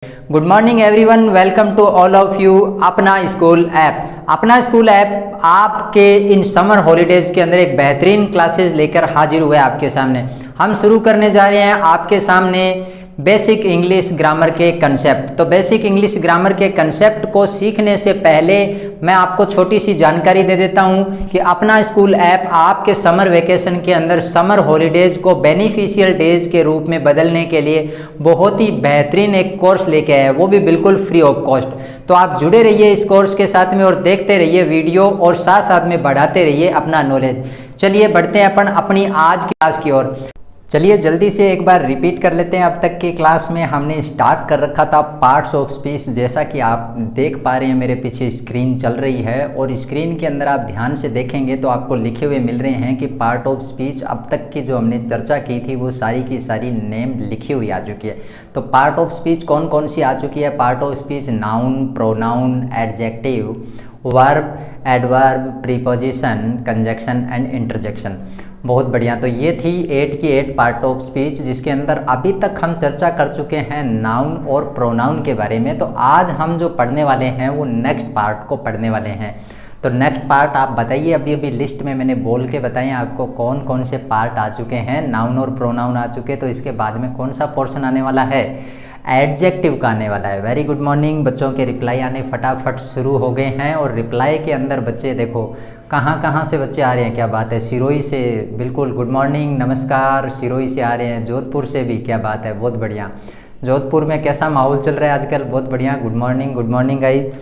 Good morning everyone, welcome to all of you अपना school app. अपना school app आपके इन समर हॉलीडेज के अंदर एक बेहतरीन क्लासेस लेकर हाजिर हुए आपके सामने। हम शुरू करने जा रहे हैं आपके सामने बेसिक इंग्लिश ग्रामर के कंसेप्ट। तो बेसिक इंग्लिश ग्रामर के कंसेप्ट को सीखने से पहले मैं आपको छोटी सी जानकारी दे देता हूं कि अपना स्कूल ऐप आपके समर वेकेशन के अंदर समर हॉलीडेज को बेनिफिशियल डेज के रूप में बदलने के लिए बहुत ही बेहतरीन एक कोर्स लेके आया है, वो भी बिल्कुल फ्री ऑफ कॉस्ट। तो आप जुड़े रहिए इस कोर्स के साथ में और देखते रहिए वीडियो और साथ साथ में बढ़ाते रहिए अपना नॉलेज। चलिए बढ़ते हैं अपन अपनी आज की क्लास की ओर। चलिए जल्दी से एक बार रिपीट कर लेते हैं। अब तक की क्लास में हमने स्टार्ट कर रखा था पार्ट्स ऑफ स्पीच। जैसा कि आप देख पा रहे हैं मेरे पीछे स्क्रीन चल रही है और स्क्रीन के अंदर आप ध्यान से देखेंगे तो आपको लिखे हुए मिल रहे हैं कि पार्ट ऑफ स्पीच अब तक की जो हमने चर्चा की थी वो सारी की सारी नेम लिखी हुई आ चुकी है। तो पार्ट ऑफ स्पीच कौन कौन सी आ चुकी है? Part of speech noun, pronoun, adjective, verb, adverb, preposition, conjunction and interjection. बहुत बढ़िया। तो ये थी 8 की 8 पार्ट ऑफ स्पीच, जिसके अंदर अभी तक हम चर्चा कर चुके हैं नाउन और प्रोनाउन के बारे में। तो आज हम जो पढ़ने वाले हैं वो नेक्स्ट पार्ट को पढ़ने वाले हैं। तो नेक्स्ट पार्ट आप बताइए, अभी अभी लिस्ट में मैंने बोल के बताएं आपको कौन कौन से पार्ट आ चुके हैं। नाउन और प्रोनाउन आ चुके, तो इसके बाद में कौन सा पोर्शन आने वाला है? एडजेक्टिव का आने वाला है। Very good morning. बच्चों के रिप्लाई आने फटाफट शुरू हो गए हैं और रिप्लाई के अंदर बच्चे देखो कहाँ कहाँ से बच्चे आ रहे हैं। क्या बात है, सिरोही से बिल्कुल गुड मॉर्निंग, नमस्कार। सिरोही से आ रहे हैं, जोधपुर से भी, क्या बात है, बहुत बढ़िया। जोधपुर में कैसा माहौल चल रहा है आजकल? बहुत बढ़िया, गुड मॉर्निंग गाइस।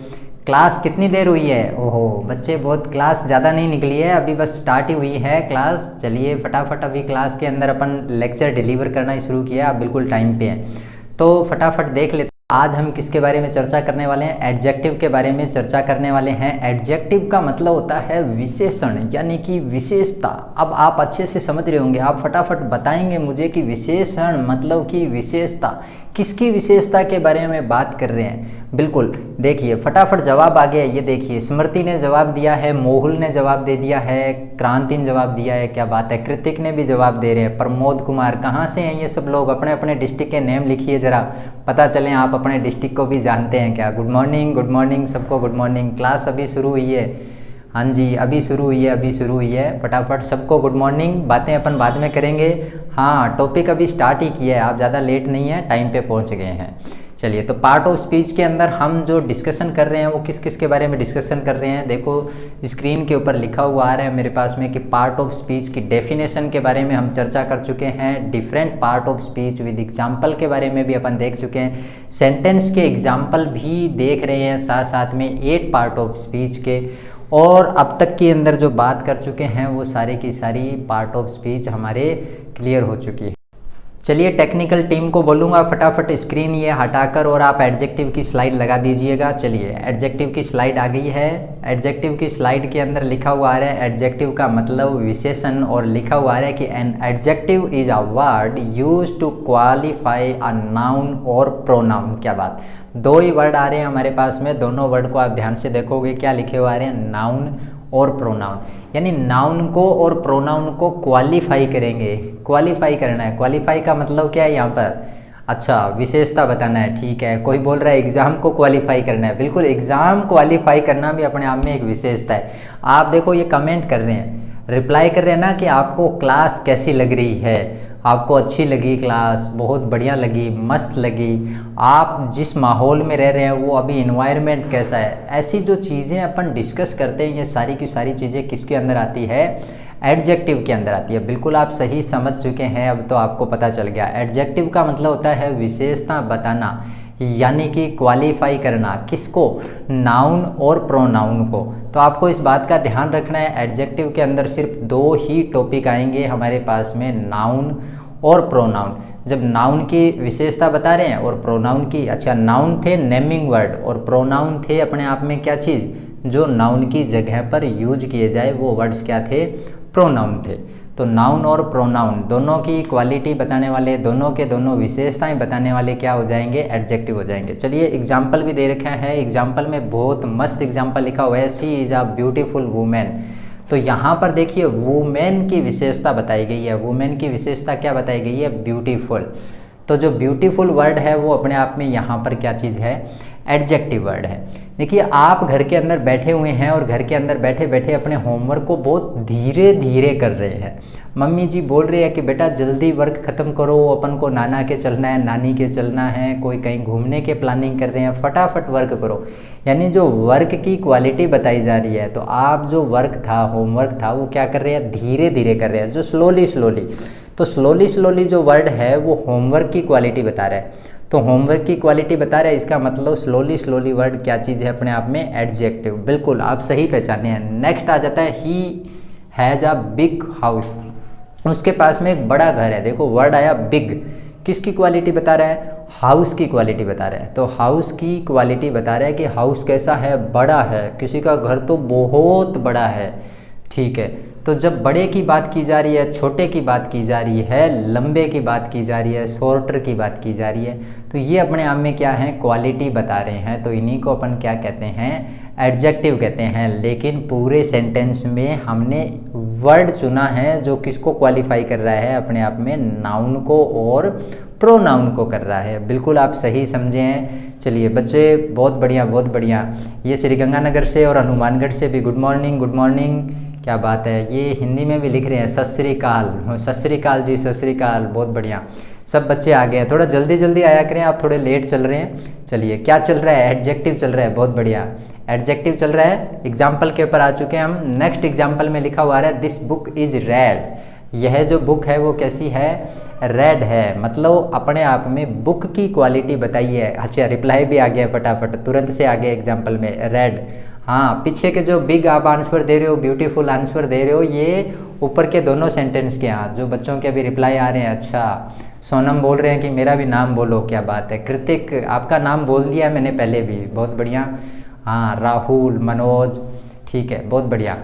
क्लास कितनी देर हुई है? ओहो बच्चे बहुत, क्लास ज़्यादा नहीं निकली है, अभी बस स्टार्ट ही हुई है क्लास। चलिए फटाफट अभी क्लास के अंदर अपन लेक्चर डिलीवर करना शुरू किया, आप बिल्कुल टाइम पे हैं तो फटाफट देख लेते हैं। आज हम किसके बारे में चर्चा करने वाले हैं? एडजेक्टिव के बारे में चर्चा करने वाले हैं। एडजेक्टिव का मतलब होता है विशेषण, यानी कि विशेषता। अब आप अच्छे से समझ रहे होंगे, आप फटाफट बताएंगे मुझे कि विशेषण मतलब कि विशेषता, किसकी विशेषता के बारे में बात कर रहे हैं। बिल्कुल देखिए फटाफट जवाब आ गया। ये देखिए स्मृति ने जवाब दिया है, मोहुल ने जवाब दे दिया है, क्रांति ने जवाब दिया है, क्या बात है, कृतिक ने भी जवाब दे रहे हैं, प्रमोद कुमार। कहाँ से हैं ये सब लोग? अपने अपने डिस्ट्रिक्ट के नेम लिखिए जरा, पता चले आप अपने डिस्ट्रिक्ट को भी जानते हैं क्या। गुड मॉर्निंग सबको, गुड मॉर्निंग। क्लास अभी शुरू हुई है, हाँ जी अभी शुरू हुई है। फटाफट सबको गुड मॉर्निंग। बातें अपन बाद में करेंगे, हाँ टॉपिक अभी स्टार्ट ही किया है, आप ज़्यादा लेट नहीं है, टाइम पे पहुंच गए हैं। चलिए तो पार्ट ऑफ स्पीच के अंदर हम जो डिस्कशन कर रहे हैं वो किस किस के बारे में डिस्कशन कर रहे हैं? देखो स्क्रीन के ऊपर लिखा हुआ आ रहा है मेरे पास में कि पार्ट ऑफ स्पीच की डेफिनेशन के बारे में हम चर्चा कर चुके हैं। Different part of speech with example के बारे में भी अपन देख चुके हैं। सेंटेंस के एग्जाम्पल भी देख रहे हैं साथ साथ में 8 पार्ट ऑफ स्पीच के। और अब तक के अंदर जो बात कर चुके हैं वो सारी की सारी पार्ट ऑफ स्पीच हमारे क्लियर हो चुकी है। चलिए टेक्निकल टीम को बोलूँगा फटाफट स्क्रीन ये हटाकर और आप एडजेक्टिव की स्लाइड लगा दीजिएगा। चलिए एडजेक्टिव की स्लाइड आ गई है। एडजेक्टिव की स्लाइड के अंदर लिखा हुआ आ रहा है एडजेक्टिव का मतलब विशेषण, और लिखा हुआ आ रहा है कि an adjective is a word use to qualify a noun और प्रोनाउन। क्या बात, 2 ही वर्ड आ रहे हैं हमारे पास में, दोनों वर्ड को आप ध्यान से देखोगे क्या लिखे हुए आ रहे हैं, नाउन और प्रोनाउन। यानी नाउन को और प्रोनाउन को क्वालिफाई करेंगे। क्वालिफाई करना है, क्वालिफाई का मतलब क्या है यहाँ पर? अच्छा विशेषता बताना है, ठीक है। कोई बोल रहा है एग्ज़ाम को क्वालिफाई करना है, बिल्कुल एग्ज़ाम क्वालिफाई करना भी अपने आप में एक विशेषता है। आप देखो ये कमेंट कर रहे हैं, रिप्लाई कर रहे हैं ना कि आपको क्लास कैसी लग रही है, आपको अच्छी लगी क्लास, बहुत बढ़िया लगी, मस्त लगी, आप जिस माहौल में रह रहे हैं वो अभी इन्वायरमेंट कैसा है। ऐसी जो चीज़ें अपन डिस्कस करते हैं ये सारी की सारी चीज़ें किसके अंदर आती है? एडजेक्टिव के अंदर आती है। बिल्कुल आप सही समझ चुके हैं, अब तो आपको पता चल गया। एडजेक्टिव का मतलब होता है विशेषता बताना, यानी कि क्वालिफाई करना, किसको? नाउन और प्रोनाउन को। तो आपको इस बात का ध्यान रखना है एडजेक्टिव के अंदर सिर्फ 2 ही टॉपिक आएंगे हमारे पास में, नाउन और प्रोनाउन। जब नाउन की विशेषता बता रहे हैं और प्रोनाउन की, अच्छा नाउन थे नेमिंग वर्ड और प्रोनाउन थे अपने आप में क्या चीज़, जो नाउन की जगह पर यूज किए जाए वो वर्ड्स क्या थे? प्रोनाउन थे। तो नाउन और प्रोनाउन दोनों की क्वालिटी बताने वाले, दोनों के दोनों विशेषताएं बताने वाले क्या हो जाएंगे? एडजेक्टिव हो जाएंगे। चलिए एग्जाम्पल भी दे रखा है, एग्जाम्पल में बहुत मस्त एग्जाम्पल लिखा हुआ है, she is a beautiful women. तो यहाँ पर देखिए वुमेन की विशेषता बताई गई है। वुमेन की विशेषता क्या बताई गई है? ब्यूटीफुल। तो जो ब्यूटीफुल वर्ड है वो अपने आप में यहाँ पर क्या चीज़ है, एडजेक्टिव वर्ड है। देखिए आप घर के अंदर बैठे हुए हैं और घर के अंदर बैठे बैठे अपने होमवर्क को बहुत धीरे धीरे कर रहे हैं। मम्मी जी बोल रही है कि बेटा जल्दी वर्क ख़त्म करो, अपन को नाना के चलना है, नानी के चलना है, कोई कहीं घूमने के प्लानिंग कर रहे हैं, फटाफट वर्क करो। यानी जो वर्क की क्वालिटी बताई जा रही है, तो आप जो वर्क था, होमवर्क था, वो क्या कर रहे हैं, धीरे धीरे कर रहे हैं, जो स्लोली स्लोली। तो स्लोली स्लोली जो वर्ड है वो होमवर्क की क्वालिटी बता रहा है। तो होमवर्क की क्वालिटी बता रहा है, इसका मतलब स्लोली स्लोली वर्ड क्या चीज़ है अपने आप में, एडजेक्टिव। बिल्कुल आप सही पहचाने हैं। नेक्स्ट आ जाता है he has a big house. उसके पास में एक बड़ा घर है। देखो वर्ड आया बिग, किसकी क्वालिटी बता रहा है, हाउस की क्वालिटी बता रहा है। तो हाउस की क्वालिटी बता रहा है कि हाउस कैसा है, बड़ा है। किसी का घर तो बहुत बड़ा है, ठीक है। तो जब बड़े की बात की जा रही है, छोटे की बात की जा रही है, लंबे की बात की जा रही है, शॉर्टर की बात की जा रही है, तो ये अपने आप में क्या है, क्वालिटी बता रहे हैं। तो इन्हीं को अपन क्या कहते हैं, एडजेक्टिव कहते हैं। लेकिन पूरे सेंटेंस में हमने वर्ड चुना है जो किसको क्वालिफाई कर रहा है, अपने आप में नाउन को और प्रोनाउन को कर रहा है। बिल्कुल आप सही समझे हैं। चलिए बच्चे बहुत बढ़िया बहुत बढ़िया। ये श्रीगंगानगर से और हनुमानगढ़ से भी गुड मॉर्निंग गुड मॉर्निंग, क्या बात है। ये हिंदी में भी लिख रहे हैं सत श्री अकाल, सत श्री अकाल जी, सत श्री अकाल, बहुत बढ़िया। सब बच्चे आ गए हैं, थोड़ा जल्दी जल्दी आया करें, आप थोड़े लेट चल रहे हैं। चलिए क्या चल रहा है, एडजेक्टिव चल रहा है, बहुत बढ़िया एडजेक्टिव चल रहा है। एग्जाम्पल के ऊपर आ चुके हैं हम। नेक्स्ट एग्जाम्पल में लिखा हुआ है दिस बुक इज रेड। यह जो बुक है वो कैसी है, रेड है। मतलब अपने आप में बुक की क्वालिटी बताइए। अच्छा रिप्लाई भी आ गया फटाफट, तुरंत से आ गया एग्जाम्पल में, रेड। हाँ पीछे के जो बिग आप आंसर दे रहे हो, ब्यूटीफुल आंसर दे रहे हो, ये ऊपर के दोनों सेंटेंस के यहाँ जो बच्चों के अभी रिप्लाई आ रहे हैं। अच्छा सोनम बोल रहे हैं कि मेरा भी नाम बोलो, क्या बात है। कृतिक आपका नाम बोल दिया मैंने पहले भी, बहुत बढ़िया। हाँ राहुल, मनोज, ठीक है बहुत बढ़िया।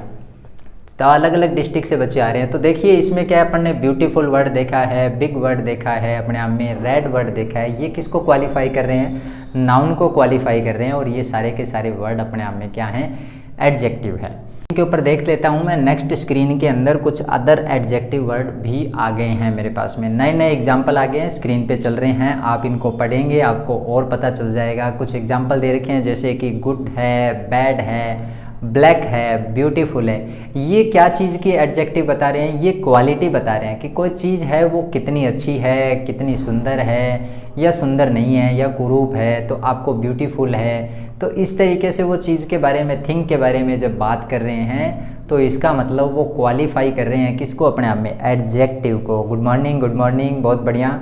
तो अलग अलग डिस्ट्रिक्ट से बच्चे आ रहे हैं। तो देखिए इसमें क्या अपन ने ब्यूटीफुल वर्ड देखा है, बिग वर्ड देखा है, अपने आप में रेड वर्ड देखा है। ये किसको क्वालिफाई कर रहे हैं, नाउन को क्वालिफाई कर रहे हैं। और ये सारे के सारे वर्ड अपने आप में क्या हैं, एडजेक्टिव है। इनके ऊपर देख लेता हूँ मैं। नेक्स्ट स्क्रीन के अंदर कुछ अदर एडजेक्टिव वर्ड भी आ गए हैं मेरे पास में, नए नए एग्जाम्पल आ गए हैं, स्क्रीन पे चल रहे हैं। आप इनको पढ़ेंगे आपको और पता चल जाएगा। कुछ एग्जाम्पल दे रखे हैं जैसे कि गुड है, बैड है, ब्लैक है, ब्यूटीफुल है। ये क्या चीज़ की एडजेक्टिव बता रहे हैं, ये क्वालिटी बता रहे हैं कि कोई चीज़ है वो कितनी अच्छी है, कितनी सुंदर है, या सुंदर नहीं है, या कुरूप है, तो आपको ब्यूटीफुल है। तो इस तरीके से वो चीज़ के बारे में, थिंग के बारे में जब बात कर रहे हैं तो इसका मतलब वो क्वालिफाई कर रहे हैं किसको, अपने आप में एडजेक्टिव को। गुड मॉर्निंग, बहुत बढ़िया।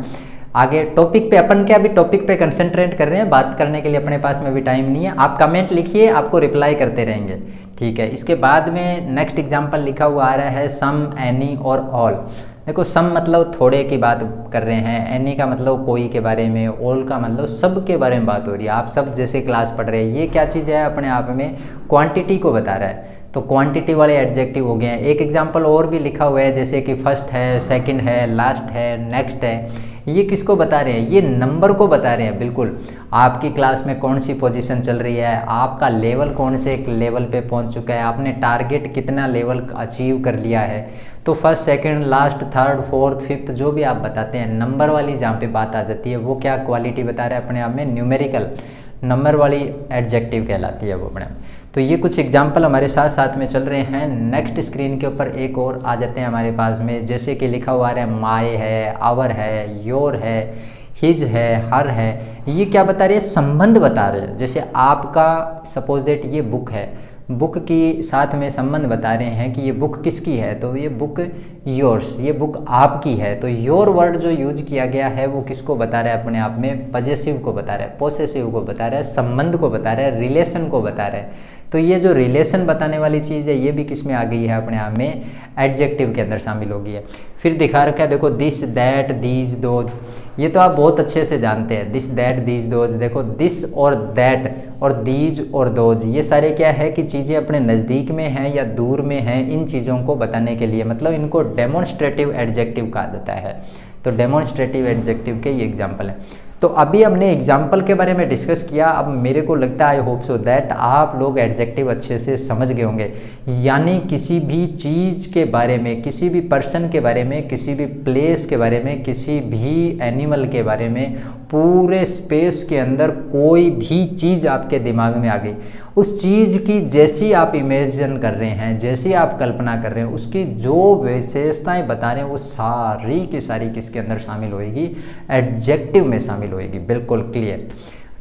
आगे टॉपिक पे अपन क्या अभी टॉपिक पे कंसंट्रेट कर रहे हैं, बात करने के लिए अपने पास में भी टाइम नहीं है। आप कमेंट लिखिए, आपको रिप्लाई करते रहेंगे, ठीक है। इसके बाद में नेक्स्ट एग्जांपल लिखा हुआ आ रहा है सम, एनी और ऑल। देखो सम मतलब थोड़े की बात कर रहे हैं, एनी का मतलब कोई के बारे में, ऑल का मतलब सब के बारे में बात हो रही है। आप सब जैसे क्लास पढ़ रहे हैं, ये क्या चीज़ है, अपने आप में क्वांटिटी को बता रहा है। तो क्वांटिटी वाले एडजेक्टिव हो गए हैं। एक एग्जांपल और भी लिखा हुआ है जैसे कि फर्स्ट है, सेकंड है, लास्ट है, नेक्स्ट है। ये किसको बता रहे हैं, ये नंबर को बता रहे हैं। बिल्कुल आपकी क्लास में कौन सी पोजीशन चल रही है, आपका लेवल कौन से एक लेवल पे पहुंच चुका है, आपने टारगेट कितना लेवल अचीव कर लिया है। तो first, second, last, third, fourth, fifth जो भी आप बताते हैं, नंबर वाली जहाँ पे बात आ जाती है वो क्या क्वालिटी बता रहा है, अपने आप में न्यूमेरिकल नंबर वाली एडजेक्टिव कहलाती है वो अपने। तो ये कुछ एग्जाम्पल हमारे साथ साथ में चल रहे हैं। नेक्स्ट स्क्रीन के ऊपर एक और आ जाते हैं हमारे पास में, जैसे कि लिखा हुआ है माय है, आवर है, योर है, हिज है, हर है। ये क्या बता रही है, संबंध बता रहे हैं। जैसे आपका सपोज दैट ये बुक है, बुक की साथ में संबंध बता रहे हैं कि ये बुक किसकी है, तो ये बुक योर्स, ये बुक आपकी है। तो योर वर्ड जो यूज किया गया है वो किसको बता रहा है, अपने आप में पजेसिव को बता रहा है, पोसेसिव को बता रहा है, संबंध को बता रहा है, रिलेशन को बता रहा है। तो ये जो रिलेशन बताने वाली चीज़ है ये भी किस में आ गई है, अपने आप में एडजेक्टिव के अंदर शामिल हो गई है। फिर दिखा रखा है देखो दिस, दैट, दीज, दोज। ये तो आप बहुत अच्छे से जानते हैं, दिस, दैट, दीज, दोज। देखो दिस और दैट और दीज और दोज ये सारे क्या है कि चीज़ें अपने नज़दीक में हैं या दूर में हैं, इन चीज़ों को बताने के लिए मतलब इनको डेमोन्स्ट्रेटिव एडजेक्टिव कहा जाता है। तो डेमोन्स्ट्रेटिव एडजेक्टिव के ये एग्जाम्पल हैं। तो अभी हमने एग्जाम्पल के बारे में डिस्कस किया। अब मेरे को लगता है, आई होप सो दैट आप लोग एडजेक्टिव अच्छे से समझ गए होंगे। यानी किसी भी चीज़ के बारे में, किसी भी पर्सन के बारे में, किसी भी प्लेस के बारे में, किसी भी एनिमल के बारे में, पूरे स्पेस के अंदर कोई भी चीज़ आपके दिमाग में आ गई, उस चीज़ की जैसी आप इमेजिन कर रहे हैं, जैसी आप कल्पना कर रहे हैं, उसकी जो विशेषताएं बता रहे हैं वो सारी की सारी किसके अंदर शामिल होएगी, एडजेक्टिव में शामिल होएगी। बिल्कुल क्लियर,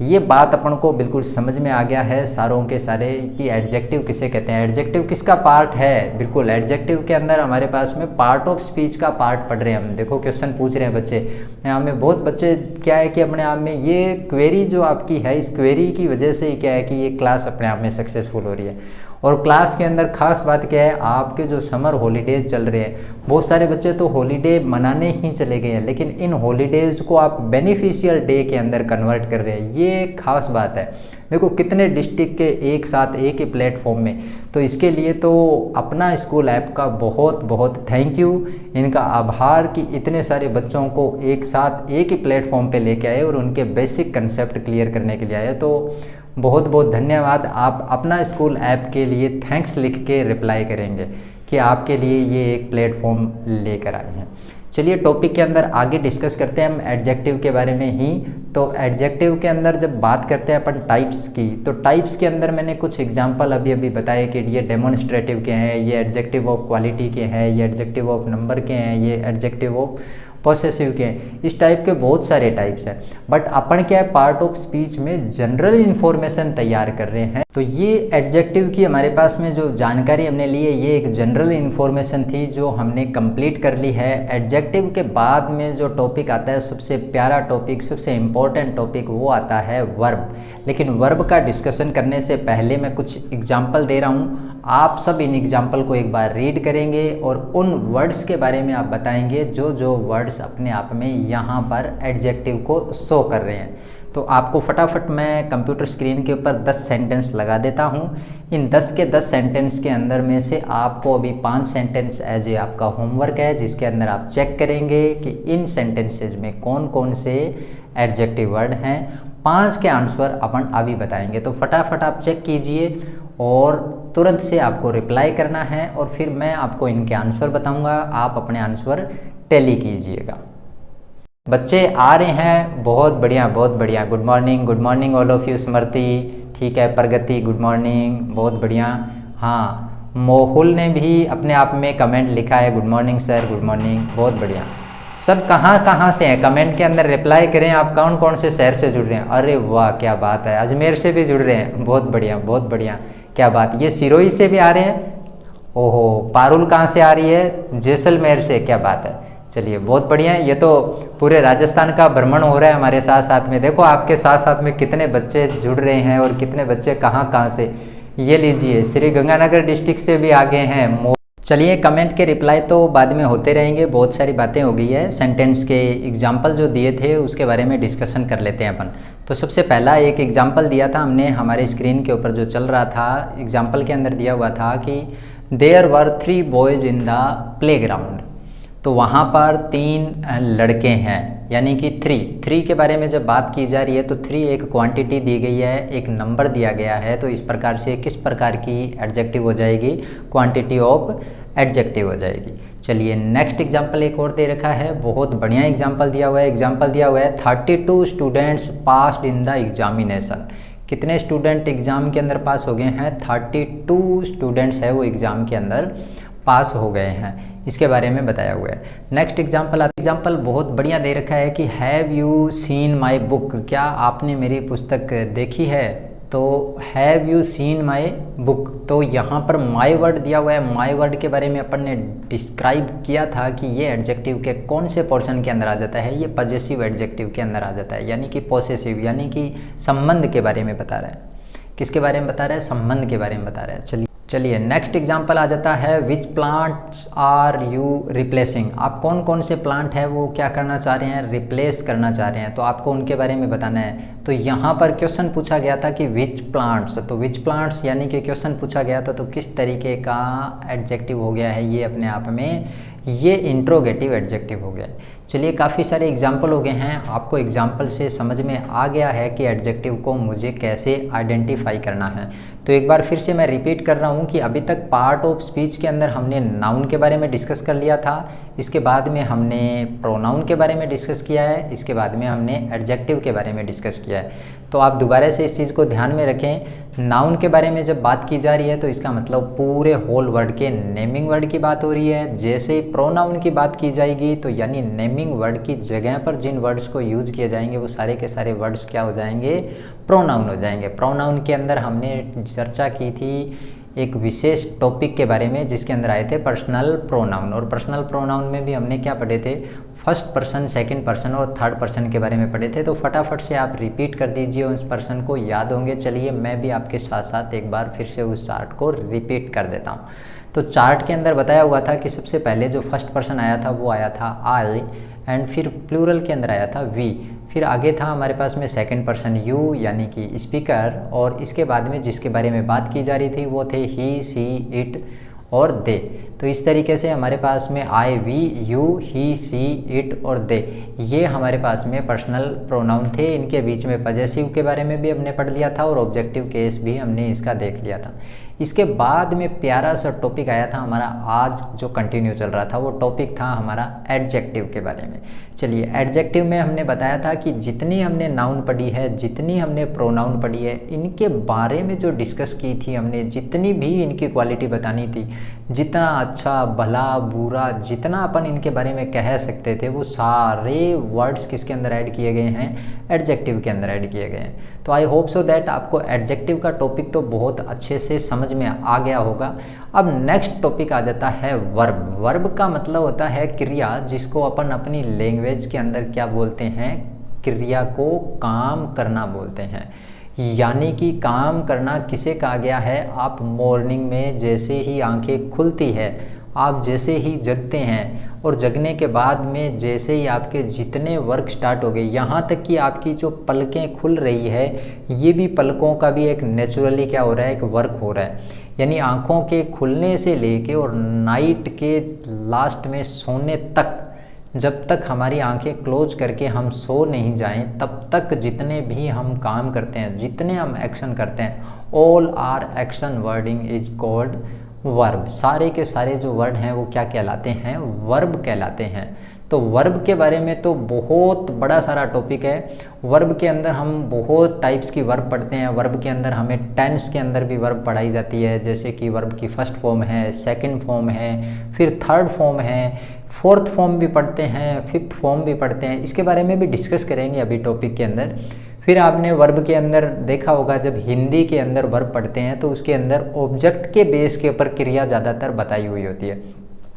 ये बात अपन को बिल्कुल समझ में आ गया है सारों के सारे कि एडजेक्टिव किसे कहते हैं। एडजेक्टिव किसका पार्ट है? बिल्कुल एडजेक्टिव के अंदर हमारे पास में पार्ट ऑफ स्पीच का पार्ट पढ़ रहे हैं हम। देखो क्वेश्चन पूछ रहे हैं बच्चे, यहाँ में बहुत बच्चे क्या है कि अपने आप में ये क्वेरी जो आपकी है, इस क्वेरी की वजह से ही क्या है कि ये क्लास अपने आप में सक्सेसफुल हो रही है। और क्लास के अंदर खास बात क्या है, आपके जो समर हॉलीडेज चल रहे हैं, बहुत सारे बच्चे तो हॉलीडे मनाने ही चले गए हैं, लेकिन इन हॉलीडेज को आप बेनिफिशियल डे के अंदर कन्वर्ट कर रहे हैं, ये खास बात है। देखो कितने डिस्ट्रिक्ट के एक साथ एक ही प्लेटफॉर्म में, तो इसके लिए तो अपना स्कूल ऐप का बहुत बहुत थैंक यू, इनका आभार कि इतने सारे बच्चों को एक साथ एक ही प्लेटफॉर्म पे लेके आए और उनके बेसिक कंसेप्ट क्लियर करने के लिए आए। तो बहुत बहुत धन्यवाद। आप अपना स्कूल ऐप के लिए थैंक्स लिख के रिप्लाई करेंगे कि आपके लिए ये एक प्लेटफॉर्म लेकर आए हैं। चलिए टॉपिक के अंदर आगे डिस्कस करते हैं हम एडजेक्टिव के बारे में ही। तो एडजेक्टिव के अंदर जब बात करते हैं अपन टाइप्स की, तो टाइप्स के अंदर मैंने कुछ एग्जांपल अभी अभी बताए कि ये डेमोन्स्ट्रेटिव के हैं, ये एडजेक्टिव ऑफ क्वालिटी के हैं, ये एडजेक्टिव ऑफ नंबर के हैं, ये एडजेक्टिव ऑफ पॉसेसिव के हैं। इस टाइप के बहुत सारे टाइप्स हैं, बट अपन क्या है पार्ट ऑफ स्पीच में जनरल इन्फॉर्मेशन तैयार कर रहे हैं। तो ये एडजेक्टिव की हमारे पास में जो जानकारी हमने ली है, ये एक जनरल इन्फॉर्मेशन थी जो हमने कंप्लीट कर ली है। एडजेक्टिव के बाद में जो टॉपिक आता है, सबसे प्यारा टॉपिक, सबसे इम्पोर्टेंट टॉपिक, वो आता है वर्ब। लेकिन वर्ब का डिस्कशन करने से पहले मैं कुछ एग्जाम्पल दे रहा हूँ, आप सब इन एग्जाम्पल को एक बार रीड करेंगे और उन वर्ड्स के बारे में आप बताएंगे जो जो वर्ड्स अपने आप में यहाँ पर एडजेक्टिव को शो कर रहे हैं। तो आपको फटाफट मैं कंप्यूटर स्क्रीन के ऊपर 10 सेंटेंस लगा देता हूँ। इन 10 के 10 सेंटेंस के अंदर में से आपको अभी 5 सेंटेंस एज ए आपका होमवर्क है, जिसके अंदर आप चेक करेंगे कि इन सेंटेंसेज में कौन कौन से एडजेक्टिव वर्ड हैं। 5 के आंसर अपन अभी बताएंगे, तो फटाफट आप चेक कीजिए और तुरंत से आपको रिप्लाई करना है और फिर मैं आपको इनके आंसर बताऊंगा, आप अपने आंसर टैली कीजिएगा। बच्चे आ रहे हैं, बहुत बढ़िया बहुत बढ़िया। Good morning all of you. Smriti ठीक है, प्रगति गुड मॉर्निंग, बहुत बढ़िया। हाँ, मोहुल ने भी अपने आप में कमेंट लिखा है, good morning sir, good morning, बहुत बढ़िया। सब कहाँ से हैं कमेंट के अंदर रिप्लाई करें। आप कौन कौन से शहर से जुड़ रहे हैं? अरे वाह क्या बात है, अजमेर से भी जुड़ रहे हैं, बहुत बढ़िया बहुत बढ़िया, क्या बात। ये सिरोही से भी आ रहे हैं, ओहो। पारुल कहाँ से आ रही है? जैसलमेर से, क्या बात है। चलिए बहुत बढ़िया, ये तो पूरे राजस्थान का भ्रमण हो रहा है हमारे साथ साथ में। देखो आपके साथ साथ में कितने बच्चे जुड़ रहे हैं और कितने बच्चे कहाँ से। ये लीजिए, श्री गंगानगर डिस्ट्रिक्ट से भी आगे हैं। चलिए कमेंट के रिप्लाई तो बाद में होते रहेंगे, बहुत सारी बातें हो गई है। सेंटेंस के एग्जाम्पल जो दिए थे उसके बारे में डिस्कशन कर लेते हैं अपन। तो सबसे पहला एक एग्जाम्पल दिया था हमने, हमारे स्क्रीन के ऊपर जो चल रहा था, एग्जाम्पल के अंदर दिया हुआ था कि there were 3 boys in the playground. तो वहाँ पर 3 लड़के हैं, यानी कि 3 के बारे में जब बात की जा रही है तो 3 एक क्वांटिटी दी गई है, एक नंबर दिया गया है। तो इस प्रकार से किस प्रकार की एडजेक्टिव हो जाएगी? क्वांटिटी ऑफ एडजेक्टिव हो जाएगी। चलिए नेक्स्ट एग्जाम्पल एक और दे रखा है, बहुत बढ़िया एग्जाम्पल दिया हुआ है। एग्जाम्पल दिया हुआ है 32 students passed in the examination. कितने स्टूडेंट एग्ज़ाम के अंदर पास हो गए हैं? 32 स्टूडेंट्स है वो एग्ज़ाम के अंदर पास हो गए हैं, इसके बारे में बताया हुआ है। नेक्स्ट एग्जाम्पल बहुत बढ़िया दे रखा है कि have you seen my book. क्या आपने मेरी पुस्तक देखी है? तो have you seen my book, तो यहाँ पर माई वर्ड दिया हुआ है। माई वर्ड के बारे में अपन ने डिस्क्राइब किया था कि ये एडजेक्टिव के कौन से पोर्शन के अंदर आ जाता है। ये पॉजेसिव एडजेक्टिव के अंदर आ जाता है, यानी कि पॉसेसिव, यानी कि संबंध के बारे में बता रहा है। किसके बारे में बता रहा है? संबंध के बारे में बता रहा है। चलिए नेक्स्ट एग्जाम्पल आ जाता है, which plants are you replacing. आप कौन कौन से प्लांट है वो क्या करना चाह रहे हैं? रिप्लेस करना चाह रहे हैं, तो आपको उनके बारे में बताना है। तो यहाँ पर क्वेश्चन पूछा गया था कि विच प्लांट्स, तो विच प्लांट्स यानी कि क्वेश्चन पूछा गया था, तो किस तरीके का एडजेक्टिव हो गया है ये अपने आप में? ये इंट्रोगेटिव एडजेक्टिव हो गया है। चलिए, काफ़ी सारे एग्जाम्पल हो गए हैं, आपको एग्जाम्पल से समझ में आ गया है कि एडजेक्टिव को मुझे कैसे आइडेंटिफाई करना है। तो एक बार फिर से मैं रिपीट कर रहा हूँ कि अभी तक पार्ट ऑफ स्पीच के अंदर हमने नाउन के बारे में डिस्कस कर लिया था, इसके बाद में हमने प्रोनाउन के बारे में डिस्कस किया है, इसके बाद में हमने एडजेक्टिव के बारे में डिस्कस किया है। तो आप दोबारा से इस चीज़ को ध्यान में रखें, नाउन के बारे में जब बात की जा रही है तो इसका मतलब पूरे होल वर्ड के नेमिंग वर्ड की बात हो रही है। जैसे ही प्रोनाउन की बात की जाएगी तो यानी नेमिंग वर्ड की जगह पर जिन वर्ड्स को यूज किए जाएंगे वो सारे के सारे वर्ड्स क्या हो जाएंगे, प्रोनाउन हो जाएंगे। प्रोनाउन के अंदर हमने चर्चा की थी एक विशेष टॉपिक के बारे में जिसके अंदर आए थे पर्सनल प्रोनाउन, और पर्सनल प्रोनाउन में भी हमने क्या पढ़े थे, फर्स्ट पर्सन, सेकंड पर्सन और थर्ड पर्सन के बारे में पढ़े थे। तो फटाफट से आप रिपीट कर दीजिए, उस पर्सन को याद होंगे। चलिए मैं भी आपके साथ साथ एक बार फिर से उस चार्ट को रिपीट कर देता हूँ। तो चार्ट के अंदर बताया हुआ था कि सबसे पहले जो फर्स्ट पर्सन आया था वो आया था आई, एंड फिर प्लूरल के अंदर आया था वी, फिर आगे था हमारे पास में सेकंड पर्सन यू यानी कि स्पीकर, और इसके बाद में जिसके बारे में बात की जा रही थी वो थे ही, सी, इट और दे। तो इस तरीके से हमारे पास में I, we, you, he, she, it और दे, ये हमारे पास में पर्सनल प्रोनाउन थे। इनके बीच में पजेसिव के बारे में भी हमने पढ़ लिया था और ऑब्जेक्टिव केस भी हमने इसका देख लिया था। इसके बाद में प्यारा सा टॉपिक आया था हमारा, आज जो कंटिन्यू चल रहा था वो टॉपिक था हमारा एडजेक्टिव के बारे में। चलिए, एडजेक्टिव में हमने बताया था कि जितनी हमने नाउन पढ़ी है, जितनी हमने प्रोनाउन पढ़ी है, इनके बारे में जो डिस्कस की थी हमने, जितनी भी इनकी क्वालिटी बतानी थी, जितना अच्छा भला बुरा जितना अपन इनके बारे में कह सकते थे, वो सारे वर्ड्स किसके अंदर ऐड किए गए हैं, एडजेक्टिव के अंदर ऐड किए गए हैं। तो आई होप सो दैट आपको एडजेक्टिव का टॉपिक तो बहुत अच्छे से समझ में आ गया होगा। अब नेक्स्ट टॉपिक आ जाता है वर्ब। वर्ब का मतलब होता है क्रिया, जिसको अपन अपनी लैंग्वेज के अंदर क्या बोलते हैं, क्रिया को काम करना बोलते हैं। यानी कि काम करना किसे कहा गया है, आप मॉर्निंग में जैसे ही आंखें खुलती है, आप जैसे ही जगते हैं और जगने के बाद में जैसे ही आपके जितने वर्क स्टार्ट हो गए, यहाँ तक कि आपकी जो पलकें खुल रही है, ये भी पलकों का भी एक नेचुरली क्या हो रहा है, एक वर्क हो रहा है। यानी आँखों के खुलने से लेके और नाइट के लास्ट में सोने तक, जब तक हमारी आंखें क्लोज करके हम सो नहीं जाएं, तब तक जितने भी हम काम करते हैं, जितने हम एक्शन करते हैं, all are action wording is called verb. सारे के सारे जो वर्ड हैं वो क्या कहलाते हैं, वर्ब कहलाते हैं। तो वर्ब के बारे में तो बहुत बड़ा सारा टॉपिक है। वर्ब के अंदर हम बहुत टाइप्स की वर्ब पढ़ते हैं। वर्ब के अंदर हमें टेंस के अंदर भी वर्ब पढ़ाई जाती है, जैसे कि वर्ब की फर्स्ट फॉर्म है, सेकंड फॉर्म है, फिर थर्ड फॉर्म है, फोर्थ फॉर्म भी पढ़ते हैं, फिफ्थ फॉर्म भी पढ़ते हैं। इसके बारे में भी डिस्कस करेंगे अभी टॉपिक के अंदर। फिर आपने वर्ब के अंदर देखा होगा, जब हिंदी के अंदर वर्ब पढ़ते हैं तो उसके अंदर ऑब्जेक्ट के बेस के ऊपर क्रिया ज़्यादातर बताई हुई होती है,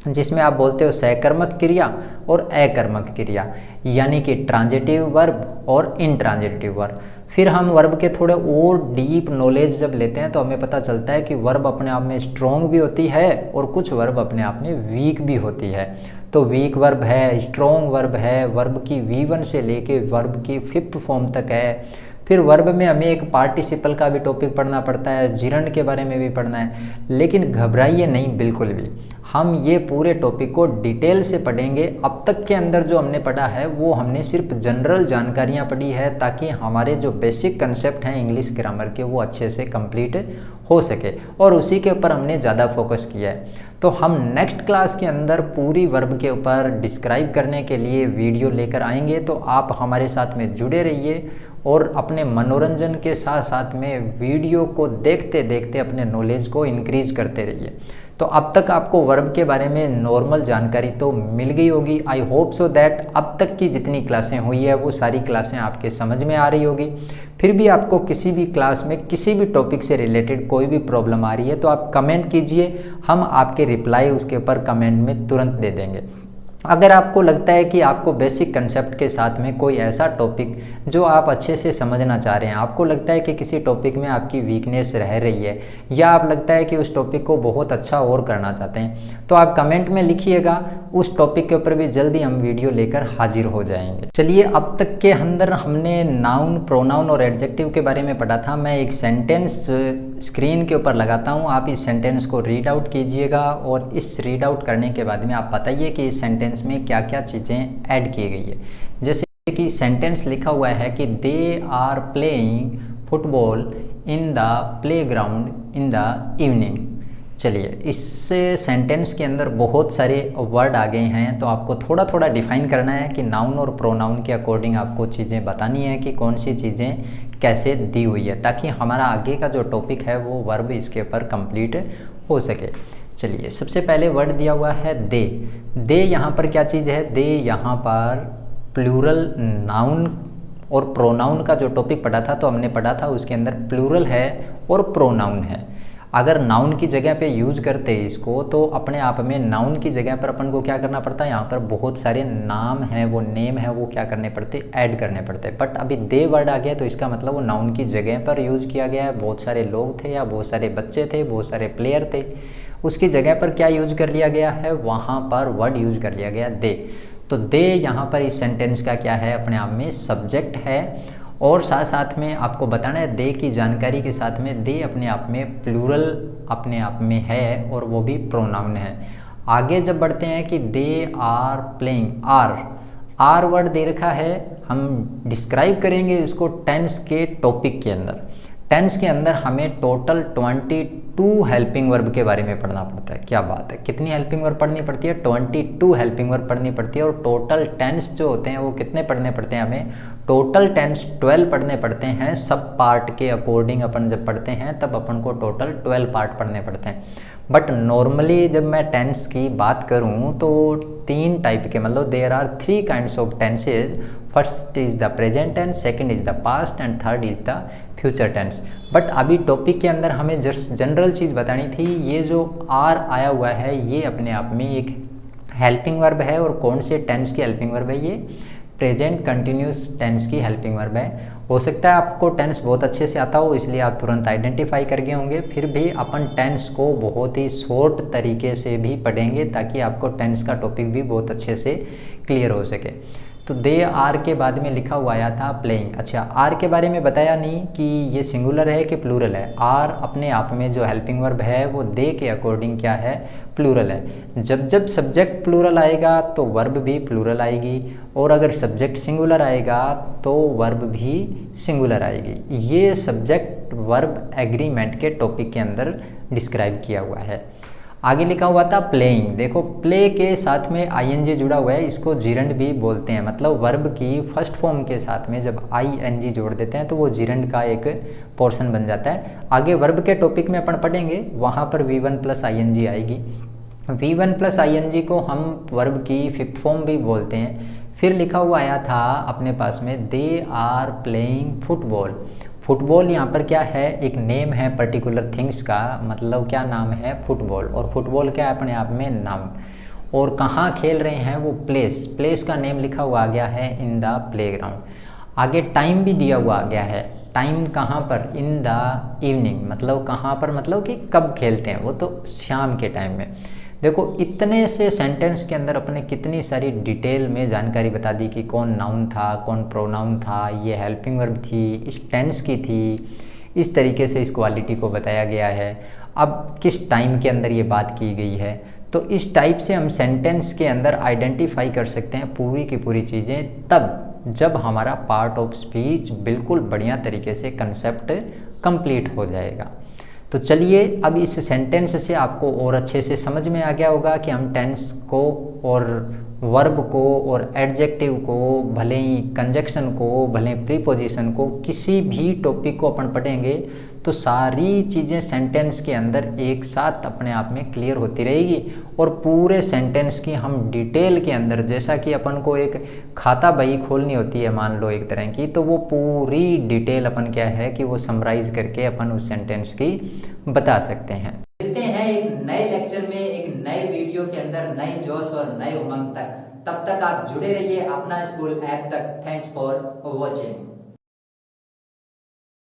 जिसमें आप बोलते हो सहकर्मक क्रिया और अकर्मक क्रिया, यानी कि ट्रांजिटिव वर्ब और इनट्रांजिटिव वर्ब। फिर हम वर्ब के थोड़े और डीप नॉलेज जब लेते हैं तो हमें पता चलता है कि वर्ब अपने आप में स्ट्रॉन्ग भी होती है और कुछ वर्ब अपने आप में वीक भी होती है। तो वीक वर्ब है, स्ट्रॉन्ग वर्ब है, वर्ब की V1 से लेके वर्ब की फिफ्थ फॉर्म तक है। फिर वर्ब में हमें एक पार्टिसिपल का भी टॉपिक पढ़ना पड़ता है, जिरंड के बारे में भी पढ़ना है। लेकिन घबराइए नहीं बिल्कुल भी, हम ये पूरे टॉपिक को डिटेल से पढ़ेंगे। अब तक के अंदर जो हमने पढ़ा है वो हमने सिर्फ जनरल जानकारियाँ पढ़ी है, ताकि हमारे जो बेसिक कंसेप्ट हैं इंग्लिश ग्रामर के वो अच्छे से कंप्लीट हो सके, और उसी के ऊपर हमने ज़्यादा फोकस किया है। तो हम नेक्स्ट क्लास के अंदर पूरी वर्ब के ऊपर डिस्क्राइब करने के लिए वीडियो लेकर आएंगे। तो आप हमारे साथ में जुड़े रहिए और अपने मनोरंजन के साथ साथ में वीडियो को देखते देखते अपने नॉलेज को इंक्रीज करते रहिए। तो अब तक आपको वर्ब के बारे में नॉर्मल जानकारी तो मिल गई होगी। आई होप सो दैट अब तक की जितनी क्लासें हुई है वो सारी क्लासें आपके समझ में आ रही होगी। फिर भी आपको किसी भी क्लास में किसी भी टॉपिक से रिलेटेड कोई भी प्रॉब्लम आ रही है तो आप कमेंट कीजिए, हम आपके रिप्लाई उसके ऊपर कमेंट में तुरंत दे देंगे। अगर आपको लगता है कि आपको बेसिक कंसेप्ट के साथ में कोई ऐसा टॉपिक जो आप अच्छे से समझना चाह रहे हैं, आपको लगता है कि किसी टॉपिक में आपकी वीकनेस रह रही है, या आप लगता है कि उस टॉपिक को बहुत अच्छा और करना चाहते हैं, तो आप कमेंट में लिखिएगा। उस टॉपिक के ऊपर भी जल्दी हम वीडियो लेकर हाजिर हो जाएंगे। चलिए, अब तक के अंदर हमने नाउन, प्रोनाउन और एडजेक्टिव के बारे में पढ़ा था। मैं एक सेंटेंस स्क्रीन के ऊपर लगाता हूँ, आप इस सेंटेंस को रीड आउट कीजिएगा और इस रीड आउट करने के बाद में आप बताइए कि इस सेंटेंस में क्या क्या चीज़ें ऐड की गई है। जैसे कि सेंटेंस लिखा हुआ है कि they are playing football in the playground in the evening. चलिए, इस सेंटेंस के अंदर बहुत सारे वर्ड आ गए हैं, तो आपको थोड़ा थोड़ा डिफाइन करना है कि नाउन और प्रोनाउन के अकॉर्डिंग आपको चीज़ें बतानी है कि कौन सी चीज़ें कैसे दी हुई है, ताकि हमारा आगे का जो टॉपिक है वो वर्ब इसके ऊपर कंप्लीट हो सके। चलिए, सबसे पहले वर्ड दिया हुआ है दे। दे यहाँ पर क्या चीज़ है? दे यहाँ पर प्लूरल नाउन और प्रोनाउन का जो टॉपिक पढ़ा था, तो हमने पढ़ा था उसके अंदर प्लूरल है और प्रोनाउन है। अगर नाउन की जगह पे यूज करते हैं इसको, तो अपने आप में नाउन की जगह पर अपन को क्या करना पड़ता है, यहाँ पर बहुत सारे नाम हैं, वो नेम है, वो क्या करने पड़ते, ऐड करने पड़ते। बट अभी दे वर्ड आ गया तो इसका मतलब वो नाउन की जगह पर यूज किया गया है। बहुत सारे लोग थे या बहुत सारे बच्चे थे, बहुत सारे प्लेयर थे, उसकी जगह पर क्या यूज कर लिया गया है, वहाँ पर वर्ड यूज कर लिया गया दे। तो दे यहाँ पर इस सेंटेंस का क्या है, अपने आप में सब्जेक्ट है। और साथ साथ में आपको बताना है दे की जानकारी के साथ में दे अपने आप में प्लूरल अपने आप में है और वो भी प्रोनाउन है। आगे जब बढ़ते हैं कि they are playing, our word दे रखा है, हम डिस्क्राइब करेंगे इसको टेंस के टॉपिक के अंदर। टेंस के अंदर हमें टोटल 22 हेल्पिंग वर्ब के बारे में पढ़ना पड़ता है। क्या बात है, कितनी हेल्पिंग वर्ब पढ़नी पड़ती है? 22 हेल्पिंग वर्ब पढ़नी पड़ती है। और टोटल टेंस जो होते हैं वो कितने पढ़ने पड़ते हैं हमें? टोटल टेंस 12 पढ़ने पड़ते हैं। सब पार्ट के अकॉर्डिंग अपन जब पढ़ते हैं तब अपन को टोटल 12 पार्ट पढ़ने पड़ते हैं। बट नॉर्मली जब मैं टेंस की बात करूं तो 3 टाइप के, मतलब there are 3 kinds of tenses. First is the present tense, second is the past and third is the future tense. But अभी टॉपिक के अंदर हमें जस्ट जनरल चीज़ बतानी थी। ये जो आर आया हुआ है ये अपने आप में एक हेल्पिंग वर्ब है। और कौन से टेंस की हेल्पिंग वर्ब है? ये प्रेजेंट कंटिन्यूस टेंस की हेल्पिंग वर्ब है। हो सकता है आपको टेंस बहुत अच्छे से आता हो, इसलिए आप तुरंत आइडेंटिफाई कर गए होंगे। फिर भी अपन टेंस को बहुत ही शॉर्ट तरीके से भी पढ़ेंगे ताकि आपको टेंस का टॉपिक भी बहुत अच्छे से क्लियर हो सके। तो दे आर के बाद में लिखा हुआ आया था प्लेइंग। अच्छा, आर के बारे में बताया नहीं कि ये सिंगुलर है कि प्लूरल है। आर अपने आप में जो हेल्पिंग वर्ब है वो दे के अकॉर्डिंग क्या है, प्लूरल है। जब जब सब्जेक्ट प्लूरल आएगा तो वर्ब भी प्लूरल आएगी, और अगर सब्जेक्ट सिंगुलर आएगा तो वर्ब भी सिंगुलर आएगी। ये सब्जेक्ट वर्ब एग्रीमेंट के टॉपिक के अंदर डिस्क्राइब किया हुआ है। आगे लिखा हुआ था प्लेइंग। देखो, प्ले के साथ में आईएनजी जुड़ा हुआ है, इसको जीरंड भी बोलते हैं। मतलब वर्ब की फर्स्ट फॉर्म के साथ में जब आईएनजी जोड़ देते हैं तो वो जीरंड का एक पोर्शन बन जाता है। आगे वर्ब के टॉपिक में अपन पढ़ेंगे, वहाँ पर V1 प्लस आईएनजी आएगी। V1 प्लस आईएनजी को हम वर्ब की फिफ्थ फॉर्म भी बोलते हैं। फिर लिखा हुआ आया था अपने पास में they are playing football. Football यहाँ पर क्या है, एक नेम है पर्टिकुलर थिंग्स का, मतलब क्या नाम है, फुटबॉल। और फुटबॉल क्या है, अपने आप में नाउन। और कहाँ खेल रहे हैं वो, प्लेस। प्लेस का नेम लिखा हुआ आ गया है इन द प्लेग्राउंड। आगे टाइम भी दिया हुआ आ गया है। टाइम कहाँ पर, इन द इवनिंग। मतलब कहाँ पर, मतलब कि कब खेलते हैं, वो तो शाम के टाइम में। देखो, इतने से सेंटेंस के अंदर अपने कितनी सारी डिटेल में जानकारी बता दी कि कौन नाउन था, कौन प्रोनाउन था, ये हेल्पिंग वर्ब थी, इस टेंस की थी। इस तरीके से इस क्वालिटी को बताया गया है। अब किस टाइम के अंदर ये बात की गई है, तो इस टाइप से हम सेंटेंस के अंदर आइडेंटिफाई कर सकते हैं पूरी की पूरी चीज़ें, तब जब हमारा पार्ट ऑफ स्पीच बिल्कुल बढ़िया तरीके से कंसेप्ट कंप्लीट हो जाएगा। तो चलिए, अब इस सेंटेंस से आपको और अच्छे से समझ में आ गया होगा कि हम टेंस को और वर्ब को और एडजेक्टिव को, भले ही कंजक्शन को, भले प्रीपोजिशन को, किसी भी टॉपिक को अपन पढ़ेंगे तो सारी चीज़ें सेंटेंस के अंदर एक साथ अपने आप में क्लियर होती रहेगी। और पूरे सेंटेंस की हम डिटेल के अंदर, जैसा कि अपन को एक खाता बही खोलनी होती है मान लो एक तरह की, तो वो पूरी डिटेल अपन क्या है कि वो समराइज करके अपन उस सेंटेंस की बता सकते हैं। मिलते हैं एक नए लेक्चर में, एक नए वीडियो के अंदर, नए जोश और नए उमंग तक। तब तक आप जुड़े रहिए अपना स्कूल ऐप तक। Thanks for watching.